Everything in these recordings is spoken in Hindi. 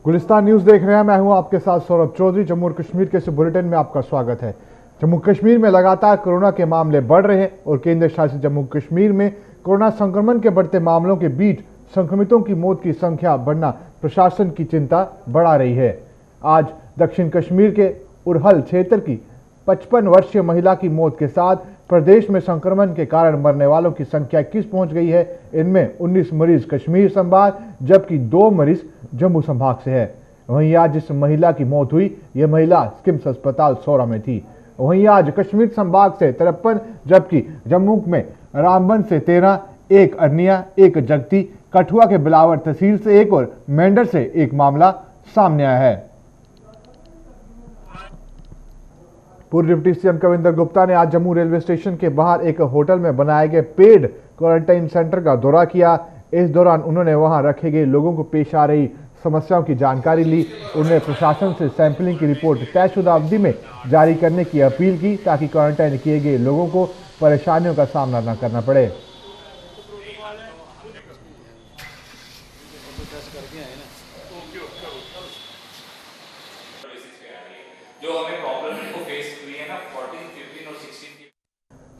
गुलिस्तान न्यूज देख रहे हैं। मैं हूं आपके साथ सौरभ चौधरी। जम्मू और कश्मीर के इस बुलेटिन में आपका स्वागत है। जम्मू कश्मीर में लगातार कोरोना के मामले बढ़ रहे हैं और केंद्र शासित जम्मू कश्मीर में कोरोना संक्रमण के बढ़ते मामलों के बीच संक्रमितों की मौत की संख्या बढ़ना प्रशासन की चिंता बढ़ा रही है। आज दक्षिण कश्मीर के उरहल क्षेत्र की 55 वर्षीय महिला की मौत के साथ प्रदेश में संक्रमण के कारण मरने वालों की संख्या 21 पहुंच गई है। इनमें 19 मरीज कश्मीर संभाग जबकि 2 मरीज जम्मू संभाग से है। वहीं आज जिस महिला की मौत हुई, यह महिला स्किम्स अस्पताल सौरा में थी। वहीं आज कश्मीर संभाग से 53 जबकि जम्मू में रामबन से 13, एक अरनिया, एक जगती, कठुआ के बिलावर तहसील से एक और मेंढर से एक मामला सामने आया है। पूर्व डिप्टी सीएम कविंदर गुप्ता ने आज जम्मू रेलवे स्टेशन के बाहर एक होटल में बनाए गए पेड क्वारंटाइन सेंटर का दौरा किया। इस दौरान उन्होंने वहां रखे गए लोगों को पेश आ रही समस्याओं की जानकारी ली। उन्होंने प्रशासन से सैंपलिंग की रिपोर्ट तयशुदा अवधि में जारी करने की अपील की ताकि क्वारंटाइन किए गए लोगों को परेशानियों का सामना न करना पड़े।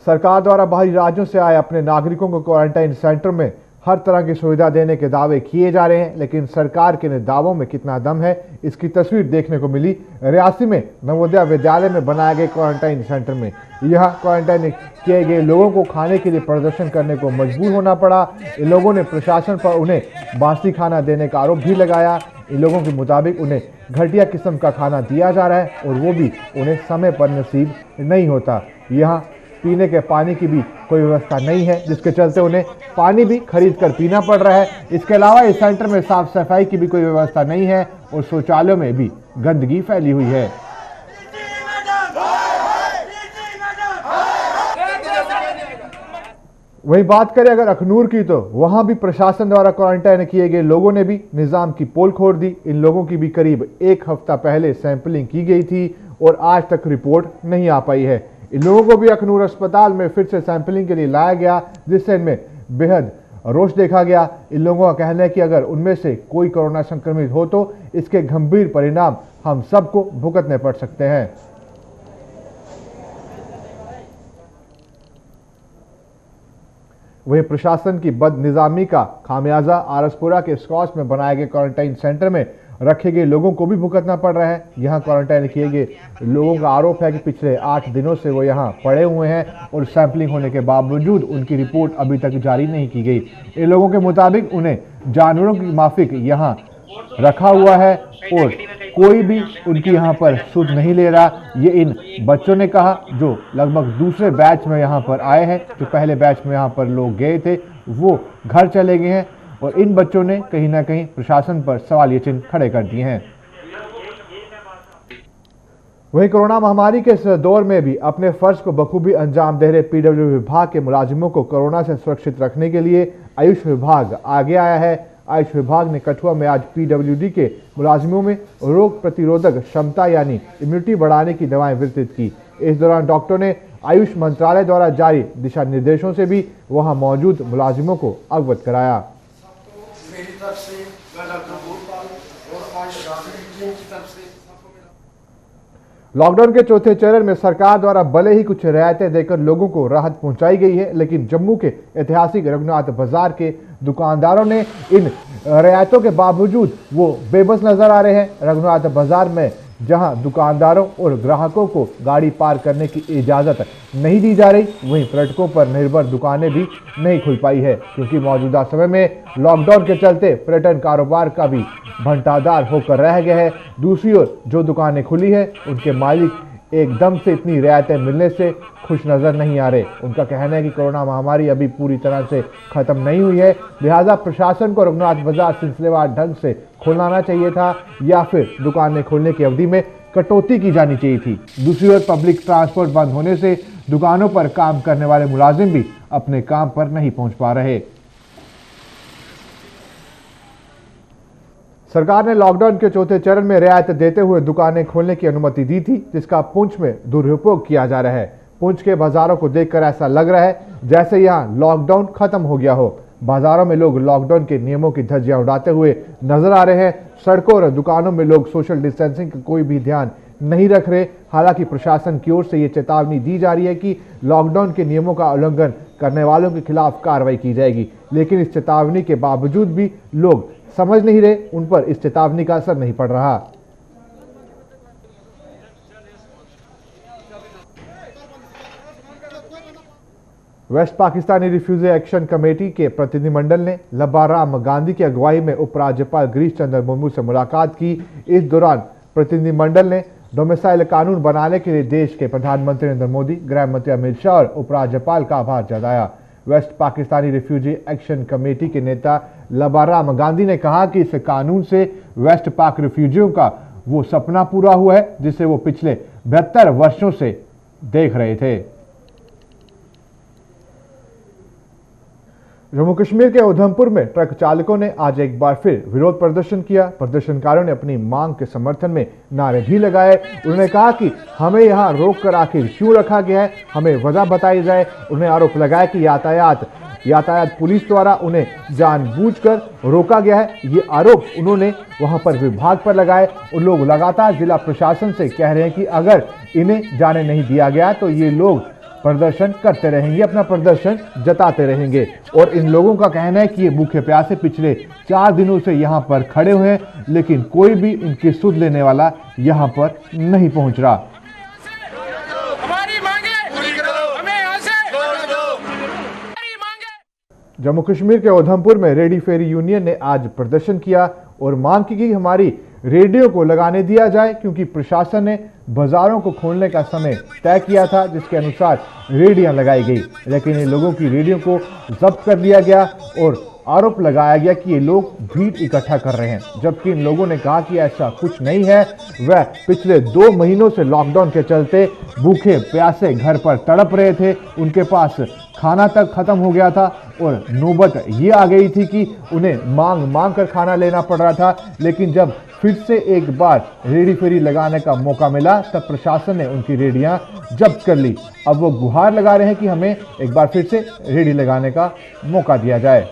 सरकार द्वारा बाहरी राज्यों से आए अपने नागरिकों को क्वारंटाइन सेंटर में हर तरह की सुविधा देने के दावे किए जा रहे हैं, लेकिन सरकार के दावों में कितना दम है, इसकी तस्वीर देखने को मिली रियासी में नवोदय विद्यालय में बनाए गए क्वारंटाइन सेंटर में। यहां क्वारंटाइन किए गए लोगों को खाने के लिए प्रदर्शन करने को मजबूर होना पड़ा। इन लोगों ने प्रशासन पर उन्हें बासी खाना देने का आरोप भी लगाया। इन लोगों के मुताबिक उन्हें घटिया किस्म का खाना दिया जा रहा है और वो भी उन्हें समय पर नसीब नहीं होता। यहाँ पीने के पानी की भी कोई व्यवस्था नहीं है, जिसके चलते उन्हें पानी भी खरीद कर पीना पड़ रहा है। इसके अलावा इस सेंटर में साफ सफाई की भी कोई व्यवस्था नहीं है और शौचालयों में भी गंदगी फैली हुई है। वहीं बात करें अगर अखनूर की, तो वहां भी प्रशासन द्वारा क्वारंटाइन किए गए लोगों ने भी निजाम की पोल खोल दी। इन लोगों की भी करीब 1 हफ्ता पहले सैंपलिंग की गई थी और आज तक रिपोर्ट नहीं आ पाई है। इन लोगों को भी अखनूर अस्पताल में फिर से सैंपलिंग के लिए लाया गया, जिससे इनमें बेहद रोष देखा गया। इन लोगों का कहना है कि अगर उनमें से कोई कोरोना संक्रमित हो तो इसके गंभीर परिणाम हम सबको भुगतने पड़ सकते हैं। वहीं प्रशासन की बदनिजामी का खामियाजा आरसपुरा के स्कॉच में बनाए गए क्वारंटाइन सेंटर में रखे गए लोगों को भी भुगतना पड़ रहा है। यहां क्वारंटाइन किए गए लोगों का आरोप है कि पिछले 8 दिनों से वो यहां पड़े हुए हैं और सैंपलिंग होने के बावजूद उनकी रिपोर्ट अभी तक जारी नहीं की गई। इन लोगों के मुताबिक उन्हें जानवरों की माफिक यहां रखा हुआ है और कोई भी उनकी यहां पर सुध नहीं ले रहा। ये इन बच्चों ने कहा जो लगभग दूसरे बैच में यहां पर आए हैं। जो पहले बैच में यहां पर लोग गए थे वो घर चले गए हैं और इन बच्चों ने कहीं ना कहीं प्रशासन पर सवालिया चिन्ह खड़े कर दिए हैं। वहीं कोरोना महामारी के इस दौर में भी अपने फर्ज को बखूबी अंजाम दे रहे पीडब्ल्यू विभाग के मुलाजिमों को कोरोना से सुरक्षित रखने के लिए आयुष विभाग आगे आया है। आयुष विभाग ने कठुआ में आज पीडब्ल्यूडी के मुलाजिमों में रोग प्रतिरोधक क्षमता यानी इम्यूनिटी बढ़ाने की दवाएं वितरित की। इस दौरान डॉक्टर ने आयुष मंत्रालय द्वारा जारी दिशा निर्देशों से भी वहां मौजूद मुलाजिमों को अवगत कराया। मेरी तरफ से लॉकडाउन के चौथे चरण में सरकार द्वारा भले ही कुछ रियायतें देकर लोगों को राहत पहुंचाई गई है, लेकिन जम्मू के ऐतिहासिक रघुनाथ बाजार के दुकानदारों ने इन रियायतों के बावजूद वो बेबस नजर आ रहे हैं। रघुनाथ बाजार में जहां दुकानदारों और ग्राहकों को गाड़ी पार करने की इजाजत नहीं दी जा रही, वहीं पर्यटकों पर निर्भर दुकानें भी नहीं खुल पाई है, क्योंकि मौजूदा समय में लॉकडाउन के चलते पर्यटन कारोबार का भी भंटादार होकर रह गया है। दूसरी ओर जो दुकानें खुली है उनके मालिक एकदम से इतनी रियायतें मिलने से खुश नजर नहीं आ रहे। उनका कहना है कि कोरोना महामारी अभी पूरी तरह से खत्म नहीं हुई है, लिहाजा प्रशासन को रघुनाथ बाजार सिलसिलेवार ढंग से खोलना चाहिए था या फिर दुकानें खोलने की अवधि में कटौती की जानी चाहिए थी। दूसरी ओर पब्लिक ट्रांसपोर्ट बंद होने से दुकानों पर काम करने वाले मुलाजिम भी अपने काम पर नहीं पहुंच पा रहे। सरकार ने लॉकडाउन के चौथे चरण में रियायत देते हुए दुकानें खोलने की अनुमति दी थी, जिसका पुंछ में दुरुपयोग किया जा रहा है। पुंछ के बाजारों को देखकर ऐसा लग रहा है जैसे यहां लॉकडाउन खत्म हो गया हो। बाजारों में लोग लॉकडाउन के नियमों की धज्जियां उड़ाते हुए नजर आ रहे हैं। सड़कों और दुकानों में लोग सोशल डिस्टेंसिंग का कोई भी ध्यान नहीं रख रहे। हालांकि प्रशासन की ओर से ये चेतावनी दी जा रही है कि लॉकडाउन के नियमों का उल्लंघन करने वालों के खिलाफ कार्रवाई की जाएगी, लेकिन इस चेतावनी के बावजूद भी लोग समझ नहीं रहे, उन पर इस चेतावनी का असर नहीं पड़ रहा। West Pakistani refugee action committee के प्रतिनिधिमंडल ने लब्बाराम गांधी की अगुवाई में उपराज्यपाल गिरीश चंद्र मुर्मू से मुलाकात की। इस दौरान प्रतिनिधिमंडल ने डोमिसाइल कानून बनाने के लिए देश के प्रधानमंत्री नरेंद्र मोदी, गृह मंत्री अमित शाह और उपराज्यपाल का आभार जताया। West Pakistani refugee action committee के नेता लब्बाराम गांधी ने कहा कि इस कानून से वेस्ट पाक रिफ्यूजियों का वो सपना पूरा हुआ है जिसे वो पिछले 72 वर्षों से देख रहे थे। जम्मू कश्मीर के उधमपुर में ट्रक चालकों ने आज एक बार फिर विरोध प्रदर्शन किया। प्रदर्शनकारियों ने अपनी मांग के समर्थन में नारे भी लगाए। उन्होंने कहा कि हमें यहां रोक कर आखिर क्यों रखा गया है, हमें वजह बताई जाए। उन्होंने आरोप लगाया कि यातायात पुलिस द्वारा उन्हें जानबूझकर रोका गया है। ये आरोप उन्होंने वहां पर विभाग पर लगाए और लोग लगातार जिला प्रशासन से कह रहे हैं कि अगर इन्हें जाने नहीं दिया गया तो ये लोग प्रदर्शन करते रहेंगे, अपना प्रदर्शन जताते रहेंगे। और इन लोगों का कहना है कि ये भूखे प्यासे पिछले 4 दिनों से यहाँ पर खड़े हुए हैं, लेकिन कोई भी इनकी सुध लेने वाला यहाँ पर नहीं पहुंच रहा। जम्मू कश्मीर के उधमपुर में रेडी फेरी यूनियन ने आज प्रदर्शन किया और मांग की कि हमारी रेडियो को लगाने दिया जाए, क्योंकि प्रशासन ने बाजारों को खोलने का समय तय किया था जिसके अनुसार रेडियां लगाई गई, लेकिन इन लोगों की रेडियो को जब्त कर लिया गया और आरोप लगाया गया कि ये लोग भीड़ इकट्ठा कर रहे हैं, जबकि इन लोगों ने कहा कि ऐसा कुछ नहीं है। वह पिछले 2 महीनों से लॉकडाउन के चलते भूखे प्यासे घर पर तड़प रहे थे, उनके पास खाना तक खत्म हो गया था और नौबत ये आ गई थी कि उन्हें मांग कर खाना लेना पड़ रहा था। लेकिन जब फिर से एक बार रेडी फेरी लगाने का मौका मिला तब प्रशासन ने उनकी रेडियां जब्त कर ली। अब वो गुहार लगा रहे हैं कि हमें एक बार फिर से रेडी लगाने का मौका दिया जाए।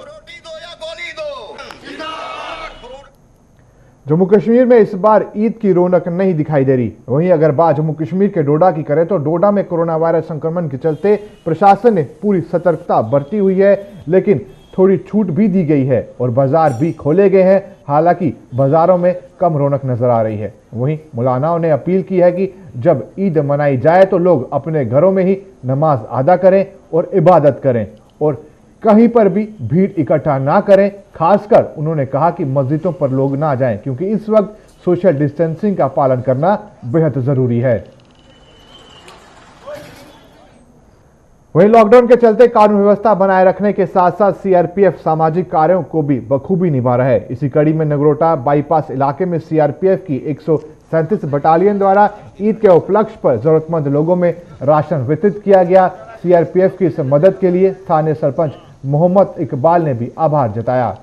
जम्मू कश्मीर में इस बार ईद की रौनक नहीं दिखाई दे रही। वहीं अगर बात जम्मू कश्मीर के डोडा की करें तो डोडा में कोरोना वायरस संक्रमण के चलते प्रशासन ने पूरी सतर्कता बरती हुई है, लेकिन थोड़ी छूट भी दी गई है और बाजार भी खोले गए हैं। हालांकि बाजारों में कम रौनक नजर आ रही है। वहीं मौलानाओं ने अपील की है कि जब ईद मनाई जाए तो लोग अपने घरों में ही नमाज अदा करें और इबादत करें और कहीं पर भी भीड़ इकट्ठा ना करें। खासकर उन्होंने कहा कि मस्जिदों पर लोग ना जाएं, क्योंकि इस वक्त सोशल डिस्टेंसिंग का पालन करना बेहद जरूरी है। वहीं लॉकडाउन के चलते कानून व्यवस्था बनाए रखने के साथ साथ सीआरपीएफ सामाजिक कार्यों को भी बखूबी निभा रहा है। इसी कड़ी में नगरोटा बाईपास इलाके में सीआरपीएफ की 137 बटालियन द्वारा ईद के उपलक्ष्य पर जरूरतमंद लोगों में राशन वितरित किया गया। सीआरपीएफ की इस मदद के लिए स्थानीय सरपंच मोहम्मद इकबाल ने भी आभार जताया।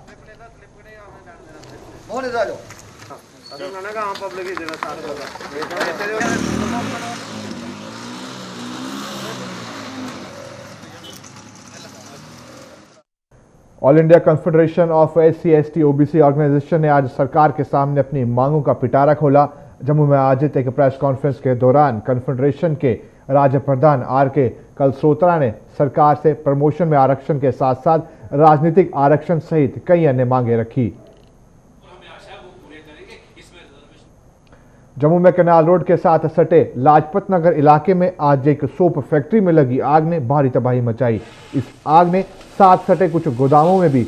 All India confederation of SC/ST OBC organisation ने आज सरकार के सामने अपनी मांगों का पिटारा खोला। जम्मू में आयोजित एक प्रेस कॉन्फ्रेंस के दौरान कन्फेडरेशन के राज्य प्रधान RK कलसोत्रा ने सरकार से प्रमोशन में आरक्षण के साथ साथ राजनीतिक आरक्षण सहित कई अन्य मांगे रखी। जम्मू में कनाल रोड के साथ सटे लाजपत नगर इलाके में आज एक सोप फैक्ट्री में लगी आग ने भारी तबाही मचाई। इस आग ने साथ सटे कुछ गोदामों में भी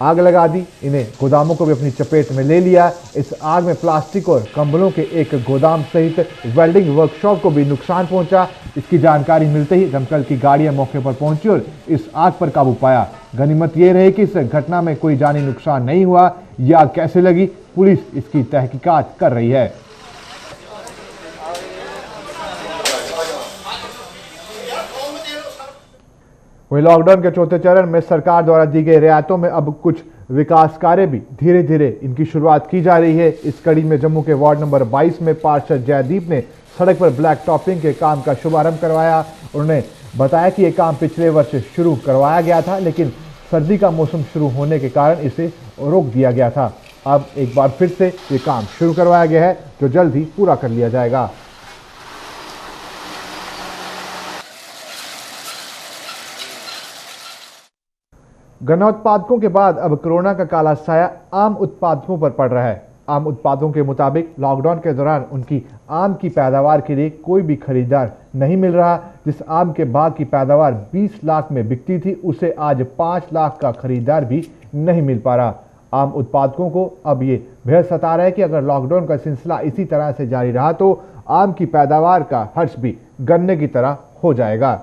आग लगा दी, इन्हें गोदामों को भी अपनी चपेट में ले लिया। इस आग में प्लास्टिक और कंबलों के एक गोदाम सहित वेल्डिंग वर्कशॉप को भी नुकसान पहुंचा। इसकी जानकारी मिलते ही दमकल की गाड़ियां मौके पर पहुंची और इस आग पर काबू पाया। गनीमत यह रही कि इस घटना में कोई जानी नुकसान नहीं हुआ। यह आग कैसे लगी, पुलिस इसकी तहकीकात कर रही है। वहीं लॉकडाउन के चौथे चरण में सरकार द्वारा दी गई रियायतों में अब कुछ विकास कार्य भी धीरे धीरे इनकी शुरुआत की जा रही है। इस कड़ी में जम्मू के वार्ड नंबर 22 में पार्षद जयदीप ने सड़क पर ब्लैक टॉपिंग के काम का शुभारंभ करवाया। उन्होंने बताया कि यह काम पिछले वर्ष शुरू करवाया गया था, लेकिन सर्दी का मौसम शुरू होने के कारण इसे रोक दिया गया था। अब एक बार फिर से ये काम शुरू करवाया गया है, जो जल्द ही पूरा कर लिया जाएगा। गन्ना उत्पादकों के बाद अब कोरोना का काला साया आम उत्पादकों पर पड़ रहा है। आम उत्पादकों के मुताबिक लॉकडाउन के दौरान उनकी आम की पैदावार के लिए कोई भी खरीदार नहीं मिल रहा। जिस आम के बाग की पैदावार 20 लाख में बिकती थी, उसे आज 5 लाख का खरीदार भी नहीं मिल पा रहा। आम उत्पादकों को अब ये भय सता रहा है कि अगर लॉकडाउन का सिलसिला इसी तरह से जारी रहा तो आम की पैदावार का हर्ष भी गन्ने की तरह हो जाएगा।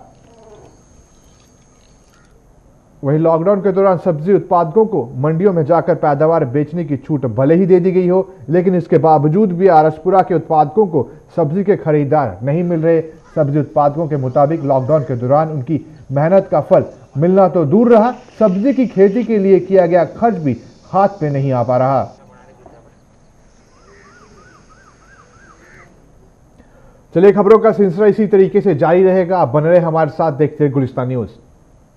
वहीं लॉकडाउन के दौरान सब्जी उत्पादकों को मंडियों में जाकर पैदावार बेचने की छूट भले ही दे दी गई हो, लेकिन इसके बावजूद भी आरसपुरा के उत्पादकों को सब्जी के खरीदार नहीं मिल रहे। सब्जी उत्पादकों के मुताबिक लॉकडाउन के दौरान उनकी मेहनत का फल मिलना तो दूर रहा, सब्जी की खेती के लिए किया गया खर्च भी हाथ पे नहीं आ पा रहा। चलिए, खबरों का सिलसिला इसी तरीके से जारी रहेगा। आप बने रहे हमारे साथ, देखते हैं गुलिस्तान न्यूज।